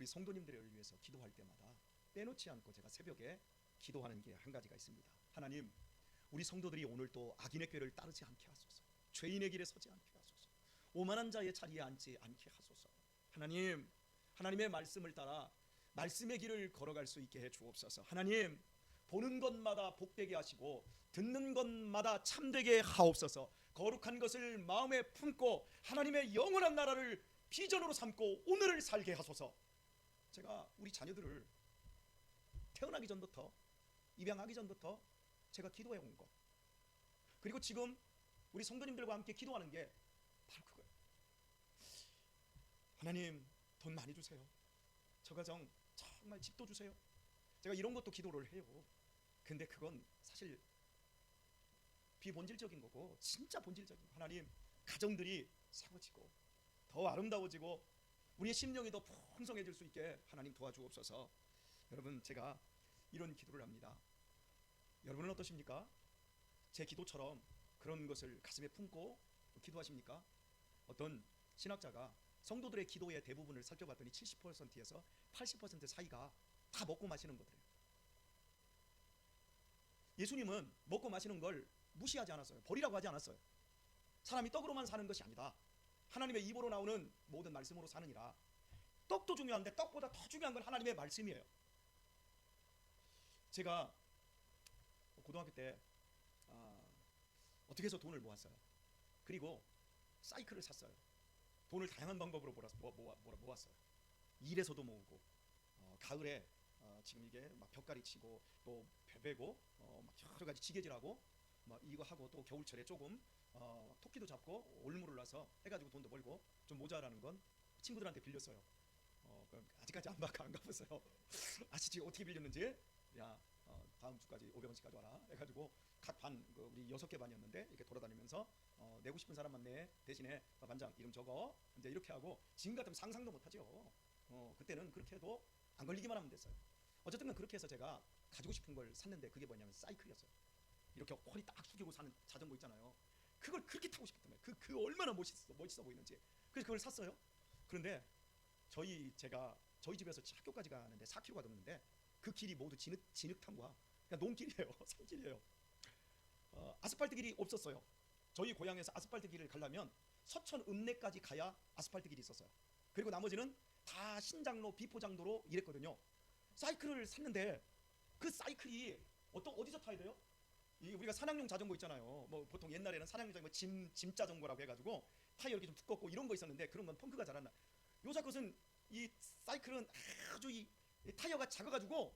우리 성도님들을 위해서 기도할 때마다 빼놓지 않고 제가 새벽에 기도하는 게 한 가지가 있습니다. 하나님, 우리 성도들이 오늘 또 악인의 꾀를 따르지 않게 하소서. 죄인의 길에 서지 않게 하소서. 오만한 자의 자리에 앉지 않게 하소서. 하나님, 하나님의 말씀을 따라 말씀의 길을 걸어갈 수 있게 해 주옵소서. 하나님, 보는 것마다 복되게 하시고 듣는 것마다 참되게 하옵소서. 거룩한 것을 마음에 품고 하나님의 영원한 나라를 비전으로 삼고 오늘을 살게 하소서. 제가 우리 자녀들을 태어나기 전부터, 입양하기 전부터 제가 기도해 온 것, 그리고 지금 우리 성도님들과 함께 기도하는 게 바로 그거예요. 하나님, 돈 많이 주세요. 저 가정 정말 집도 주세요. 제가 이런 것도 기도를 해요. 근데 그건 사실 비본질적인 거고, 진짜 본질적인 거. 하나님, 가정들이 세워지고 더 아름다워지고 우리의 심령이 더 풍성해질 수 있게 하나님 도와주옵소서. 여러분, 제가 이런 기도를 합니다. 여러분은 어떠십니까? 제 기도처럼 그런 것을 가슴에 품고 기도하십니까? 어떤 신학자가 성도들의 기도의 대부분을 살펴봤더니 70%에서 80% 사이가 다 먹고 마시는 것들이에요. 예수님은 먹고 마시는 걸 무시하지 않았어요. 버리라고 하지 않았어요. 사람이 떡으로만 사는 것이 아니다. 하나님의 입으로 나오는 모든 말씀으로 사느니라. 떡도 중요한데 떡보다 더 중요한 건 하나님의 말씀이에요. 제가 고등학교 때 어떻게 해서 돈을 모았어요. 그리고 사이클을 샀어요. 돈을 다양한 방법으로 모았어요. 일에서도 모으고, 가을에 지금 이게 막 벽가리 치고 또 베베고 막 여러 가지 지게질하고 막 이거 하고, 또 겨울철에 조금 토끼도 잡고 올무를 놔서 해가지고 돈도 벌고, 좀 모자라는 건 친구들한테 빌렸어요. 아직까지 안 갚았어요. 아시지 어떻게 빌렸는지? 야, 다음 주까지 500원씩 가져와라 해가지고 각 반, 우리 6개 반이었는데 이렇게 돌아다니면서 내고 싶은 사람만 내, 대신에 반장 이름 적어, 이제 이렇게 하고. 지금 같으면 상상도 못하죠. 그때는 그렇게 해도 안 걸리기만 하면 됐어요. 어쨌든 그렇게 해서 제가 가지고 싶은 걸 샀는데, 그게 뭐냐면 사이클이었어요. 이렇게 허리 딱 숙이고 사는 자전거 있잖아요. 그걸 그렇게 타고 싶었던 거예요. 그 얼마나 멋있어 보이는지. 그래서 그걸 샀어요. 그런데 저희 집에서 학교까지 가는데 4km가 넘는데 그 길이 모두 진흙탕과 그냥 농길이에요. 산길이에요. 아스팔트 길이 없었어요. 저희 고향에서 아스팔트 길을 가려면 서천 읍내까지 가야 아스팔트 길이 있었어요. 그리고 나머지는 다 신장로, 비포장도로 이랬거든요. 사이클을 샀는데 그 사이클이 어디서 타야 돼요? 우리가 산악용 자전거 있잖아요. 뭐 보통 옛날에는 산악용 자전거, 짐 자전거라고 해가지고 타이어 이렇게 좀 두껍고 이런 거 있었는데, 그런 건 펑크가 잘 안 나. 요새 것은 이 사이클은 아주 이 타이어가 작아가지고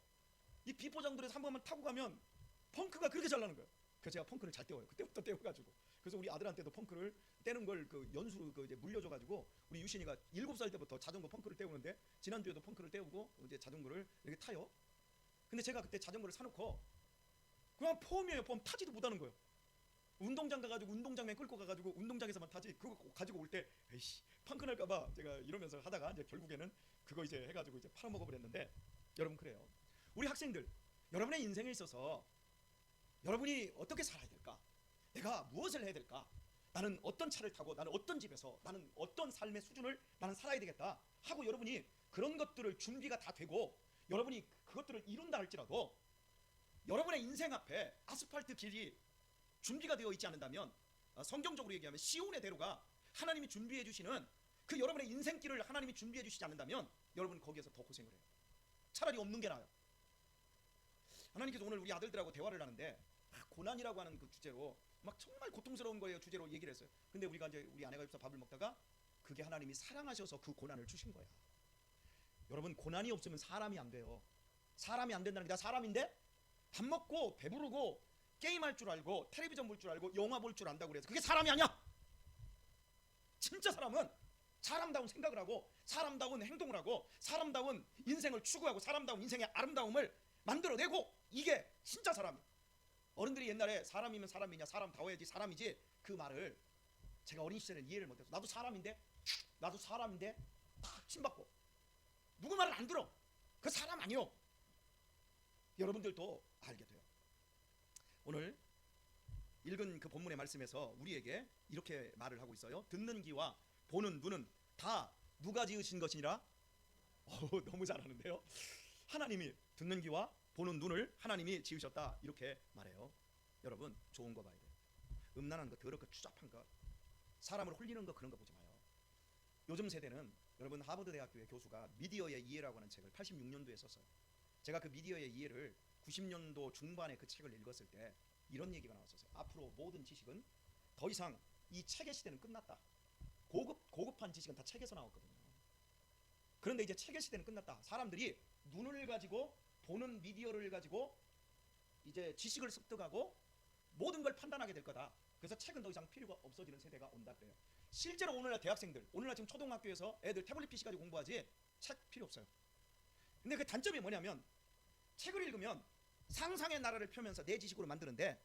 이 비포장도에서 한 번만 타고 가면 펑크가 그렇게 잘 나는 거예요. 그래서 제가 펑크를 잘 떼어요. 그때부터 떼어가지고. 그래서 우리 아들한테도 펑크를 떼는 걸 연수로 이제 물려줘가지고, 우리 유신이가 7살 때부터 자전거 펑크를 떼우는데, 지난주에도 펑크를 떼우고 이제 자전거를 이렇게 타요. 근데 제가 그때 자전거를 사놓고 그냥 폼이에요. 폼. 타지도 못하는 거예요. 운동장 가가지고 운동장에 끌고 가가지고 운동장에서만 타지, 그거 가지고 올 때 에이씨 펑크 날까봐 제가 이러면서 하다가 이제 결국에는 그거 이제 해가지고 이제 팔아먹어 버렸는데, 여러분 그래요. 우리 학생들, 여러분의 인생에 있어서 여러분이 어떻게 살아야 될까? 내가 무엇을 해야 될까? 나는 어떤 차를 타고, 나는 어떤 집에서, 나는 어떤 삶의 수준을 나는 살아야 되겠다 하고, 여러분이 그런 것들을 준비가 다 되고 여러분이 그것들을 이룬다 할지라도, 여러분의 인생 앞에 아스팔트 길이 준비가 되어 있지 않는다면, 성경적으로 얘기하면 시온의 대로가 하나님이 준비해 주시는 그 여러분의 인생길을 하나님이 준비해 주시지 않는다면, 여러분 거기에서 더 고생을 해요. 차라리 없는 게 나아요. 하나님께서 오늘 우리 아들들하고 대화를 하는데 고난이라고 하는 그 주제로 막 정말 고통스러운 거예요. 주제로 얘기를 했어요. 근데 우리가 이제 우리 아내가 옆에서 밥을 먹다가 그게 하나님이 사랑하셔서 그 고난을 주신 거야. 여러분, 고난이 없으면 사람이 안 돼요. 사람이 안 된다는 게, 나 사람인데 밥 먹고 배부르고 게임할 줄 알고 텔레비전 볼 줄 알고 영화 볼 줄 안다고 그래서 그게 사람이 아니야. 진짜 사람은 사람다운 생각을 하고 사람다운 행동을 하고 사람다운 인생을 추구하고 사람다운 인생의 아름다움을 만들어내고, 이게 진짜 사람이에요. 어른들이 옛날에 사람이면 사람이냐, 사람다워야지 사람이지, 그 말을 제가 어린 시절에 이해를 못해서 나도 사람인데 탁 침받고 누구 말을 안 들어. 그 사람 아니요. 여러분들도 알게 돼요. 오늘 읽은 그 본문의 말씀에서 우리에게 이렇게 말을 하고 있어요. 듣는 귀와 보는 눈은 다 누가 지으신 것이니라? 너무 잘하는데요. 하나님이 듣는 귀와 보는 눈을 하나님이 지으셨다 이렇게 말해요. 여러분 좋은 거 봐야 돼요. 음란한 거, 더럽고 추잡한 거, 사람을 홀리는 거 그런 거 보지 마요. 요즘 세대는 여러분 하버드 대학교의 교수가 미디어의 이해라고 하는 책을 86년도에 썼어요. 제가 그 미디어의 이해를 90년도 중반에 그 책을 읽었을 때 이런 얘기가 나왔었어요. 앞으로 모든 지식은 더 이상 이 책의 시대는 끝났다. 고급한 지식은 다 책에서 나왔거든요. 그런데 이제 책의 시대는 끝났다. 사람들이 눈을 가지고 보는 미디어를 가지고 이제 지식을 습득하고 모든 걸 판단하게 될 거다. 그래서 책은 더 이상 필요가 없어지는 세대가 온다 그래요. 실제로 오늘날 대학생들, 오늘날 지금 초등학교에서 애들 태블릿 PC 가지고 공부하지 책 필요 없어요. 근데 그 단점이 뭐냐면 책을 읽으면 상상의 나라를 펴면서 내 지식으로 만드는데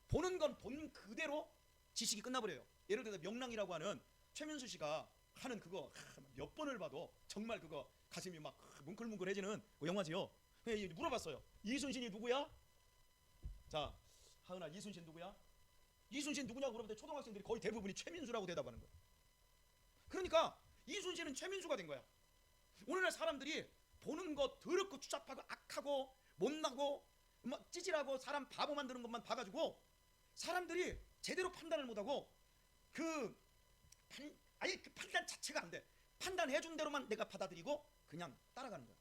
보는 건 본 그대로 지식이 끝나버려요. 예를 들어서 명랑이라고 하는 최민수 씨가 하는 그거 몇 번을 봐도 정말 그거 가슴이 막 뭉클뭉클해지는 영화지요. 물어봤어요. 이순신이 누구야? 자, 하은아, 이순신 누구야? 이순신 누구냐고 물어볼 때 초등학생들이 거의 대부분이 최민수라고 대답하는 거야. 그러니까 이순신은 최민수가 된 거야. 오늘날 사람들이 보는 거 더럽고 추잡하고 악하고 못나고 막 찌질하고 사람 바보 만드는 것만 봐가지고 사람들이 제대로 판단을 못하고 아예 그 판단 자체가 안 돼. 판단해준 대로만 내가 받아들이고 그냥 따라가는 거야.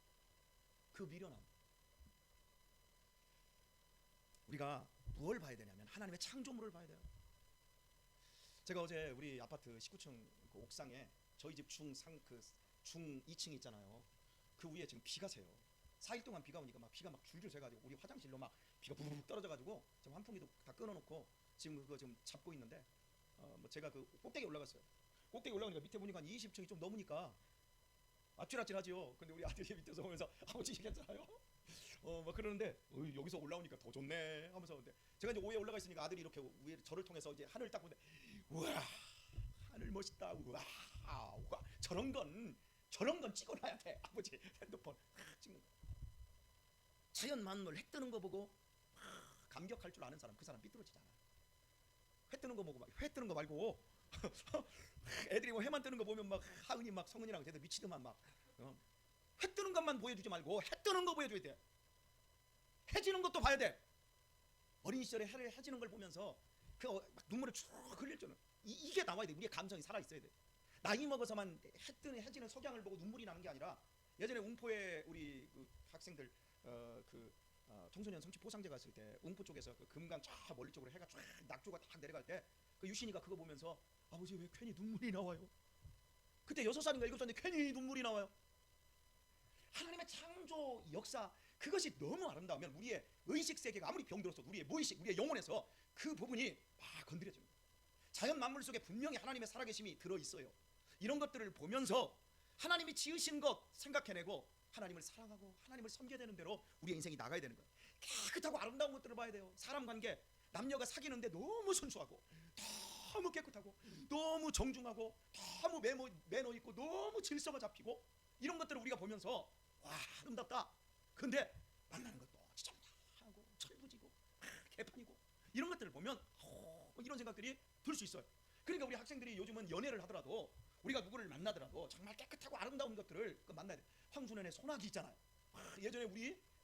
그 미련함. 우리가 무엇을 봐야 되냐면 하나님의 창조물을 봐야 돼요. 제가 어제 우리 아파트 19층 그 옥상에 저희 집 중 2층 있잖아요. 그 위에 지금 비가 새요. 4일 동안 비가 오니까 막 비가 막 줄줄 새가지고 우리 화장실로 막 비가 부르륵 떨어져가지고 지금 환풍기도 다 끊어놓고 지금 그거 지금 잡고 있는데 뭐 제가 그 꼭대기 올라갔어요. 꼭대기 올라가니까 밑에 보니까 20층이 좀 넘으니까 아찔아찔하지요. 근데 우리 아들이 밑에서 보면서 아버지 괜찮아요? 막 그러는데 여기서 올라오니까 더 좋네 하면서. 근데 제가 이제 5에 올라가 있으니까 아들이 이렇게 위에 저를 통해서 이제 하늘을 딱 보는데 우와 하늘 멋있다. 우와 저런 건 찍어놔야 돼. 아버지 핸드폰 찍는 거. 자연 만물 해 뜨는 거 보고 감격할 줄 아는 사람, 그 사람 삐뚤어지잖아. 해 뜨는 거 보고 막 회 뜨는 거 말고 애들이 뭐 해만 뜨는 거 보면 막 하은이 막 성은이랑 쟤들 미치더만 막 해 뜨는 것만 보여주지 말고 해 뜨는 거 보여줘야 돼. 해 지는 것도 봐야 돼. 어린 시절에 해를 해 지는 걸 보면서 그 막 눈물을 쭉 흘릴 줄은 이게 나와야 돼. 우리의 감정이 살아 있어야 돼. 나이 먹어서만 해 지는 석양을 보고 눈물이 나는 게 아니라 예전에 웅포에 우리 그 학생들 청소년 성취 포상제 갔을 때 웅포 쪽에서 그 금강 쫙 멀리 쪽으로 해가 쫙 낙조가 딱 내려갈 때 그 유신이가 그거 보면서 아버지 왜 괜히 눈물이 나와요? 그때 6살인가 7살인데 괜히 눈물이 나와요. 하나님의 창조 역사 그것이 너무 아름다우면 우리의 의식 세계가 아무리 병들었어도 우리의 무의식, 우리의 영혼에서 그 부분이 막 건드려져요. 자연 만물 속에 분명히 하나님의 살아계심이 들어있어요. 이런 것들을 보면서 하나님이 지으신 것 생각해내고 하나님을 사랑하고 하나님을 섬겨야 되는 대로 우리의 인생이 나가야 되는 거예요. 깨끗하고 아름다운 것들을 봐야 돼요. 사람 관계, 남녀가 사귀는데 너무 순수하고 너무 깨끗하고 너무 정중하고 너무 매너 있고 너무 질서가 잡히고 이런 것들을 우리가 보면서 와 아름답다. 근데 만나는 것도 지저분하고 철부지고 개판이고 이런 것들을 보면 이런 생각들이 들 수 있어요. 그러니까 우리 학생들이 요즘은 연애를 하더라도 우리가 누구를 만나더라도 정말 깨끗하고 아름다운 것들을 만나야 돼. 황순현의 소나기 있잖아요. 예전에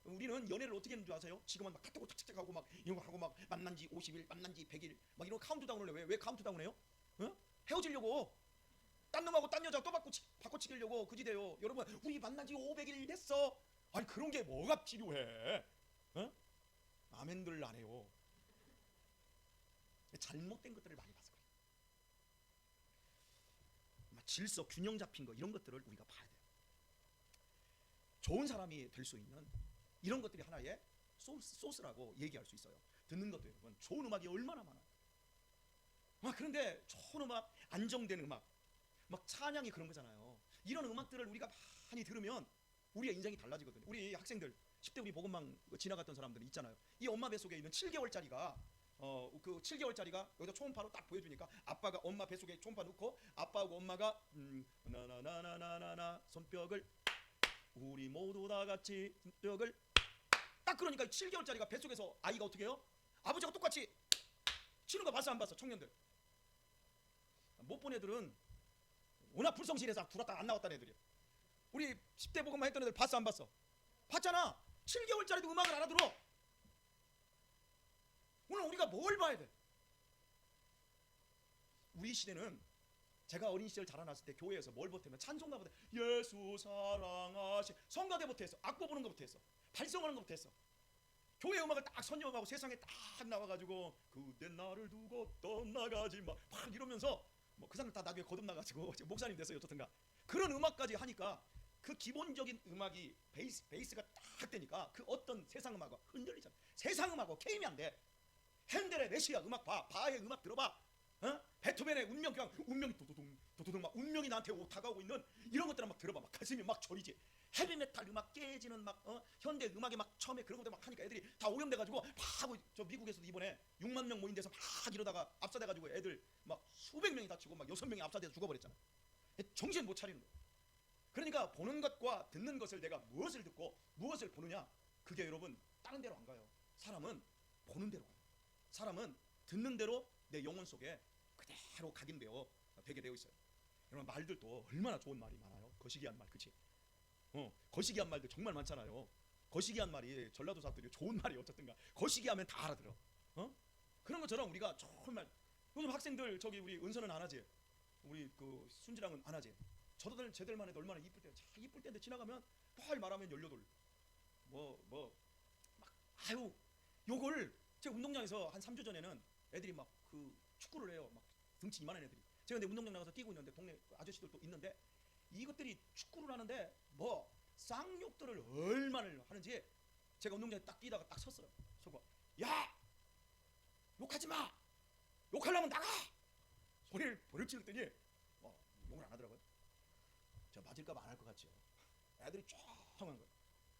우리는 연애를 어떻게 했는 줄 아세요? 지금은 막 카톡을 착착 하고 막 이거 하고 막 만난 지 50일, 만난 지 100일 막 이런 카운트다운을 해. 왜 카운트다운 해요? 헤어지려고. 딴 놈하고 딴 여자 또 바꿔치기려고 그지 돼요. 여러분 우리 만난 지 500일 됐어. 아니 그런 게 뭐가 필요해? 아멘들 안 해요. 잘못된 것들을 많이 봐서 그래요. 질서, 균형 잡힌 거 이런 것들을 우리가 봐야 돼요. 좋은 사람이 될 수 있는 이런 것들이 하나의 소스라고 얘기할 수 있어요. 듣는 것도 여러분 좋은 음악이 얼마나 많아요. 그런데 좋은 음악, 안정된 음악, 막 찬양이 그런 거잖아요. 이런 음악들을 우리가 많이 들으면 우리의 인생이 달라지거든요. 우리 학생들 10대 우리 복음방 지나갔던 사람들 있잖아요. 이 엄마 뱃속에 있는 7개월짜리가 그 7개월짜리가 여기다 초음파로 딱 보여주니까 아빠가 엄마 뱃속에 초음파 넣고 아빠하고 엄마가 나나나나나나 손뼉을 우리 모두 다 같이 손뼉을 딱 그러니까 7개월짜리가 뱃속에서 아이가 어떻게 해요? 아버지하고 똑같이 치는 거 봤어 안 봤어? 청년들 못 본 애들은 워낙 불성실해서 들어왔다 안 나왔다는 애들이에요. 우리 10대 복음만 했던 애들 봤어 안 봤어? 봤잖아. 7개월짜리도 음악을 알아들어. 오늘 우리가 뭘 봐야 돼? 우리 시대는 제가 어린 시절 자라났을 때 교회에서 뭘 보태면 찬송가부터 예수 사랑하시 성가대 부터했어. 악보 보는 것부터 했어. 발성하는 것부터 했어. 교회 음악을 딱 선정하고 세상에 딱 나와가지고 그때 나를 두고 떠나가지 막 이러면서 뭐 그 사람 다 나중에 거듭나가지고 목사님 됐어요. 어떻든가 그런 음악까지 하니까 그 기본적인 음악이 베이스가 딱 되니까 그 어떤 세상 음악과 흔들리잖아. 세상 음악하고 게임이 안 돼. 핸델의 메시아 음악 봐. 바의 음악 들어봐. 베토벤의 운명 그냥 운명이 도도동 막 운명이 나한테 다가오고 있는 이런 것들을 막 들어봐. 막 가슴이 막 저리지. 헤비메탈 음악 깨지는 막 현대 음악에 막 처음에 그런 것들 막 하니까 애들이 다 오염돼가지고 막 하고 저 미국에서도 이번에 6만 명 모인 데서 막 이러다가 압사돼가지고 애들 막 수백 명이 다치고 막 6명이 압사돼서 죽어버렸잖아. 정신 못 차리는 거야. 그러니까 보는 것과 듣는 것을 내가 무엇을 듣고 무엇을 보느냐 그게 여러분 다른 데로 안 가요. 사람은 보는 대로 가요. 사람은 듣는 대로 내 영혼 속에 그대로 각인되어 되게 되어 있어요. 여러분 말들도 얼마나 좋은 말이 많아요. 거시기한 말, 그치? 거시기한 말들 정말 많잖아요. 거시기한 말이 전라도 사람들이 좋은 말이 어쨌든가 거시기하면 다 알아들어. 그런 것처럼 우리가 정말 요즘 학생들 저기 우리 은서는 안 하지? 우리 그 순지랑은 안 하지? 저들 쟤들만 해도 얼마나 이쁠 때, 이쁠 때인데 지나가면 펄 말하면 18 막 아유 요걸 제가 운동장에서 한 3주 전에는 애들이 막 그 축구를 해요. 막 등치 이만한 애들이. 제가 근데 운동장 나가서 뛰고 있는데 동네 아저씨들도 있는데 이것들이 축구를 하는데 뭐 쌍욕들을 얼마나 하는지 제가 운동장에 딱 뛰다가 딱 섰어요. 서고 야 욕하지 마. 욕하려면 나가. 소리를 버럭 지르더니 욕을 안 하더라고요. 저 맞을까봐 안 할 것 같죠. 애들이 ጮ렁한 거예요.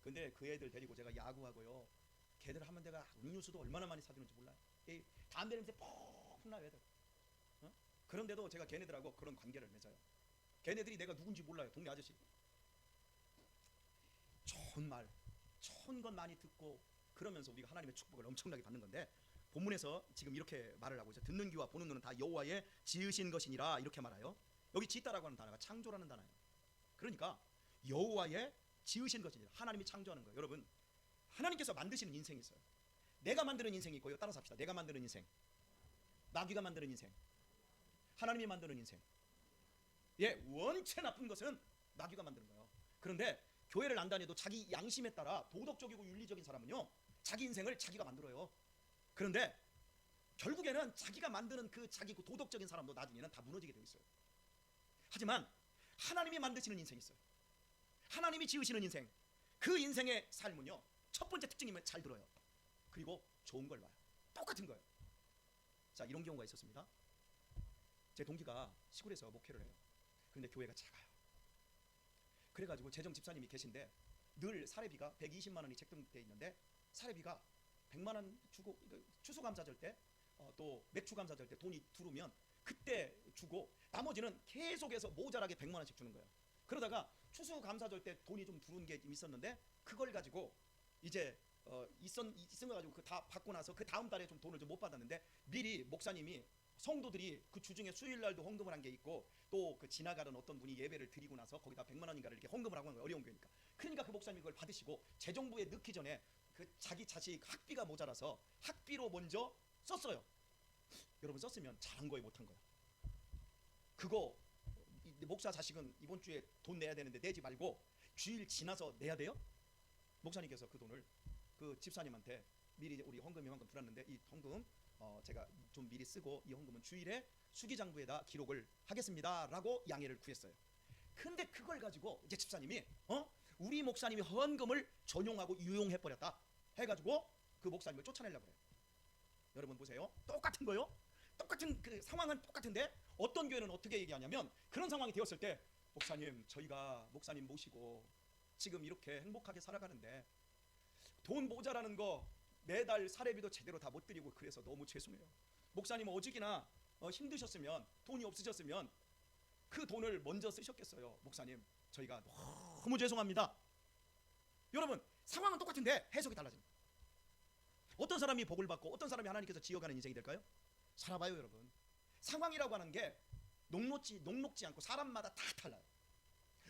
근데 그 애들 데리고 제가 야구하고요. 걔들 하면 내가 음료수도 얼마나 많이 사주는지 몰라요. 담배 냄새 폭 나요 애들. 그런데도 제가 걔네들하고 그런 관계를 맺어요. 걔네들이 내가 누군지 몰라요. 동네 아저씨. 좋은 말, 좋은 건 많이 듣고 그러면서 우리가 하나님의 축복을 엄청나게 받는 건데 본문에서 지금 이렇게 말을 하고 있어요. 듣는 귀와 보는 눈은 다 여호와의 지으신 것이니라 이렇게 말해요. 여기 짓다라고 하는 단어가 창조라는 단어예요. 그러니까 여호와의 지으신 것이니라. 하나님이 창조하는 거예요. 여러분 하나님께서 만드시는 인생이 있어요. 내가 만드는 인생이 있고요. 따라서 합시다. 내가 만드는 인생, 나귀가 만드는 인생, 하나님이 만드는 인생. 원체 나쁜 것은 나귀가 만드는 거예요. 그런데 교회를 안 다녀도 자기 양심에 따라 도덕적이고 윤리적인 사람은요 자기 인생을 자기가 만들어요. 그런데 결국에는 자기가 만드는 그 자기 그 도덕적인 사람도 나중에는 다 무너지게 되어 있어요. 하지만 하나님이 만드시는 인생이 있어요. 하나님이 지으시는 인생, 그 인생의 삶은요 첫 번째 특징이면 잘 들어요. 그리고 좋은 걸 봐요. 똑같은 거예요. 자, 이런 경우가 있었습니다. 제 동기가 시골에서 목회를 해요. 그런데 교회가 작아요. 그래가지고 재정 집사님이 계신데 늘 사례비가 120만 원이 책정돼 있는데 사례비가 100만 원 주고 추수감사절 때 또 맥추감사절 때 돈이 들어오면 그때 주고 나머지는 계속해서 모자라게 100만 원씩 주는 거예요. 그러다가 추수감사절 때 돈이 좀 들어온 게 있었는데 그걸 가지고 이제 있은 거 가지고 그 다 받고 나서 그 다음 달에 좀 돈을 좀 못 받았는데 미리 목사님이 성도들이 그 주중에 수요일 날도 헌금을 한 게 있고 또 그 지나가던 어떤 분이 예배를 드리고 나서 거기다 100만 원인가를 이렇게 헌금을 하고 하는 거예요. 어려운 교회니까. 그러니까 그 목사님이 그걸 받으시고 재정부에 넣기 전에 그 자기 자식 학비가 모자라서 학비로 먼저 썼어요. 여러분 썼으면 잘한 거예요, 못한 거예요? 그거 목사 자식은 이번 주에 돈 내야 되는데 내지 말고 주일 지나서 내야 돼요? 목사님께서 그 돈을 그 집사님한테 미리 우리 헌금이 만큼 들었는데 이 헌금 제가 좀 미리 쓰고 이 헌금은 주일에 수기장부에다 기록을 하겠습니다라고 양해를 구했어요. 근데 그걸 가지고 이제 집사님이 우리 목사님이 헌금을 전용하고 유용해 버렸다 해가지고 그 목사님을 쫓아내려고 그래요. 여러분 보세요. 똑같은 거요. 똑같은 그 상황은 똑같은데 어떤 교회는 어떻게 얘기하냐면 그런 상황이 되었을 때 목사님 저희가 목사님 모시고 지금 이렇게 행복하게 살아가는데 돈 모자라는 거 매달 사례비도 제대로 다 못 드리고 그래서 너무 죄송해요. 목사님 오직이나 힘드셨으면 돈이 없으셨으면 그 돈을 먼저 쓰셨겠어요. 목사님 저희가 너무 죄송합니다. 여러분 상황은 똑같은데 해석이 달라집니다. 어떤 사람이 복을 받고 어떤 사람이 하나님께서 지어가는 인생이 될까요? 살아봐요 여러분. 상황이라고 하는 게 녹록지 않고 사람마다 다 달라요.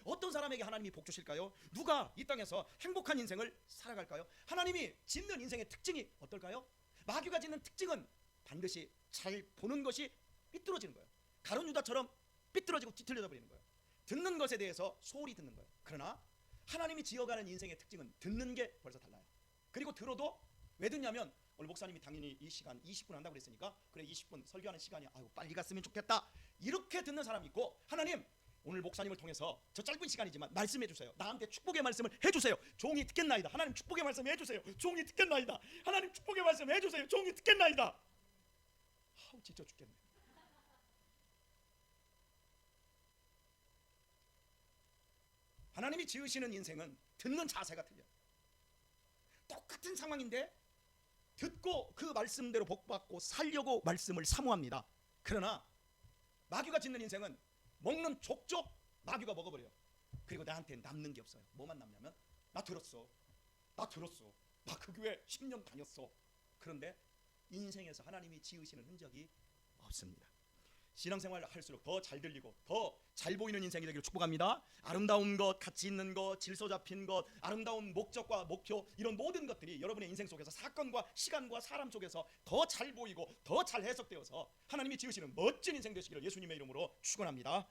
어떤 사람에게 하나님이 복 주실까요? 누가 이 땅에서 행복한 인생을 살아갈까요? 하나님이 짓는 인생의 특징이 어떨까요? 마귀가 짓는 특징은 반드시 잘 보는 것이 삐뚤어지는 거예요. 가룟 유다처럼 삐뚤어지고 뒤틀려져 버리는 거예요. 듣는 것에 대해서 소홀히 듣는 거예요. 그러나 하나님이 지어가는 인생의 특징은 듣는 게 벌써 달라요. 그리고 들어도 왜 듣냐면 오늘 목사님이 당연히 이 시간 20분 한다고 그랬으니까 그래 20분 설교하는 시간이 아유 빨리 갔으면 좋겠다 이렇게 듣는 사람이 있고, 하나님 오늘 목사님을 통해서 저 짧은 시간이지만 말씀해 주세요. 나한테 축복의 말씀을 해주세요. 종이 듣겠나이다. 하나님 축복의 말씀 해주세요. 종이 듣겠나이다. 하나님 축복의 말씀 해주세요. 종이 듣겠나이다. 아우 지쳐 죽겠네. 하나님이 지으시는 인생은 듣는 자세가 틀려요. 똑같은 상황인데 듣고 그 말씀대로 복받고 살려고 말씀을 사모합니다. 그러나 마귀가 짓는 인생은 먹는 족족 마귀가 먹어버려요. 그리고 나한테 남는 게 없어요. 뭐만 남냐면 나 들었어, 나 그 교회 10년 다녔어. 그런데 인생에서 하나님이 지으시는 흔적이 없습니다. 신앙생활 할수록 더 잘 들리고 더 잘 보이는 인생이 되기를 축복합니다. 아름다운 것, 가치 있는 것, 질서 잡힌 것, 아름다운 목적과 목표, 이런 모든 것들이 여러분의 인생 속에서 사건과 시간과 사람 속에서 더 잘 보이고 더 잘 해석되어서 하나님이 지으시는 멋진 인생 되시기를 예수님의 이름으로 축원합니다.